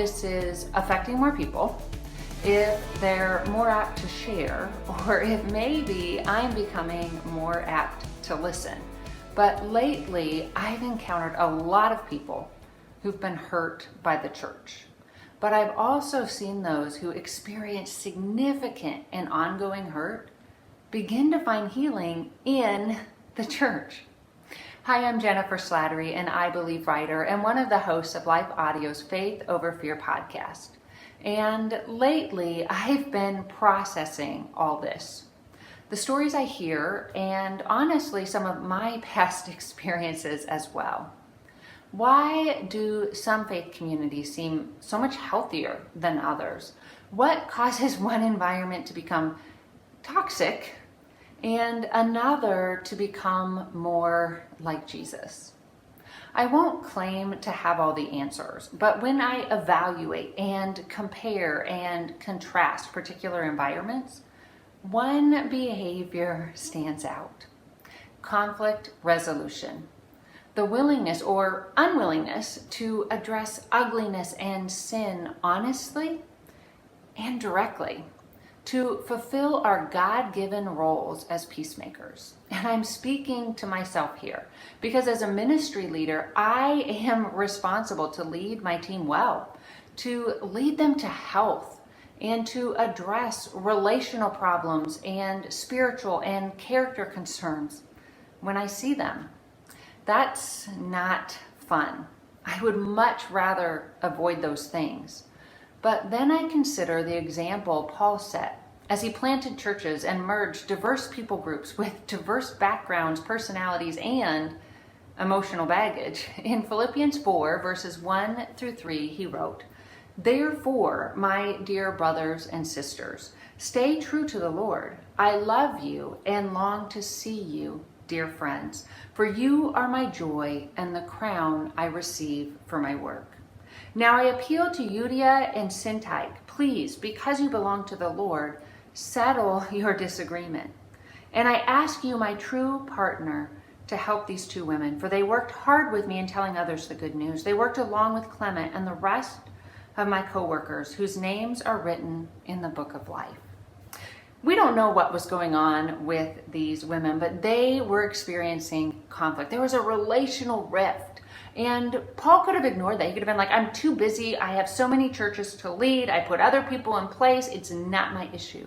this is affecting more people, if they're more apt to share, or if maybe I'm becoming more apt to listen. But lately, I've encountered a lot of people who've been hurt by the church. But I've also seen those who experience significant and ongoing hurt begin to find healing in the church. Hi, I'm Jennifer Slattery, an iBelieve writer and one of the hosts of Life Audio's Faith Over Fear podcast. And lately, I've been processing all this. The stories I hear, and honestly, some of my past experiences as well. Why do some faith communities seem so much healthier than others? What causes one environment to become toxic and another to become more like Jesus? I won't claim to have all the answers, but when I evaluate and compare and contrast particular environments, one behavior stands out: conflict resolution. The willingness or unwillingness to address ugliness and sin honestly and directly, to fulfill our God-given roles as peacemakers. And I'm speaking to myself here because as a ministry leader, I am responsible to lead my team well, to lead them to health, and to address relational problems and spiritual and character concerns when I see them. That's not fun. I would much rather avoid those things. But then I consider the example Paul set as he planted churches and merged diverse people groups with diverse backgrounds, personalities, and emotional baggage. In Philippians 4, verses 1 through 3, he wrote, "Therefore, my dear brothers and sisters, stay true to the Lord. I love you and long to see you, dear friends, for you are my joy and the crown I receive for my work. Now I appeal to Euodia and Syntyche, please, because you belong to the Lord, settle your disagreement. And I ask you, my true partner, to help these two women, for they worked hard with me in telling others the good news. They worked along with Clement and the rest of my co-workers, whose names are written in the book of life." We don't know what was going on with these women, but they were experiencing conflict. There was a relational rift. And Paul could have ignored that. He could have been like, I'm too busy. I have so many churches to lead. I put other people in place. It's not my issue.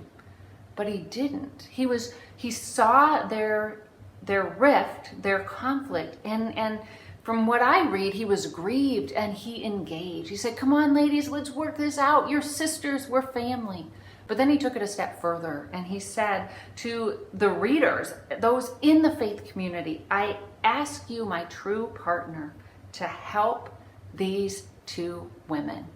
But he didn't. He saw their rift, their conflict, and from what I read, he was grieved and he engaged. He said, come on, ladies, let's work this out. You're sisters, we're family. But then he took it a step further and he said to the readers, those in the faith community, I ask you, my true partner, to help these two women.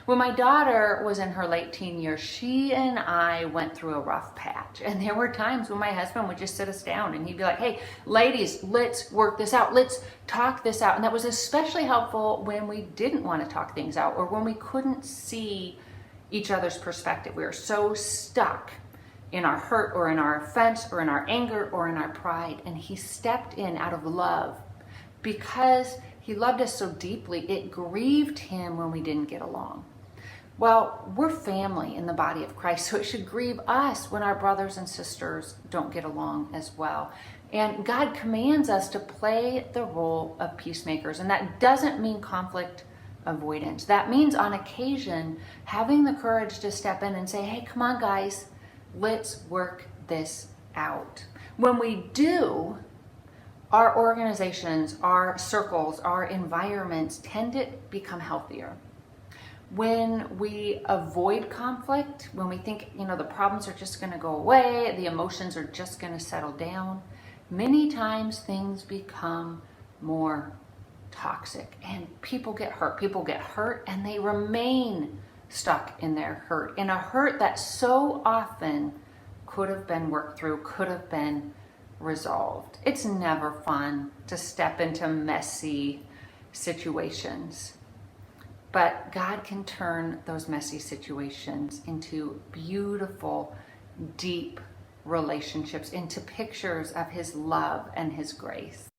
When my daughter was in her late teen years, she and I went through a rough patch. And there were times when my husband would just sit us down and he'd be like, hey, ladies, let's work this out. Let's talk this out. And that was especially helpful when we didn't want to talk things out or when we couldn't see each other's perspective. We were so stuck in our hurt or in our offense or in our anger or in our pride. And he stepped in out of love because he loved us so deeply. It grieved him when we didn't get along. Well, we're family in the body of Christ, so it should grieve us when our brothers and sisters don't get along as well. And God commands us to play the role of peacemakers, and that doesn't mean conflict avoidance. That means on occasion having the courage to step in and say, hey, come on, guys, let's work this out. When we do, our organizations, our circles, our environments tend to become healthier. When we avoid conflict, when we think, the problems are just going to go away, the emotions are just going to settle down, many times things become more toxic and people get hurt. People get hurt and they remain stuck in their hurt, in a hurt that so often could have been worked through, could have been resolved. It's never fun to step into messy situations. But God can turn those messy situations into beautiful, deep relationships, into pictures of his love and his grace.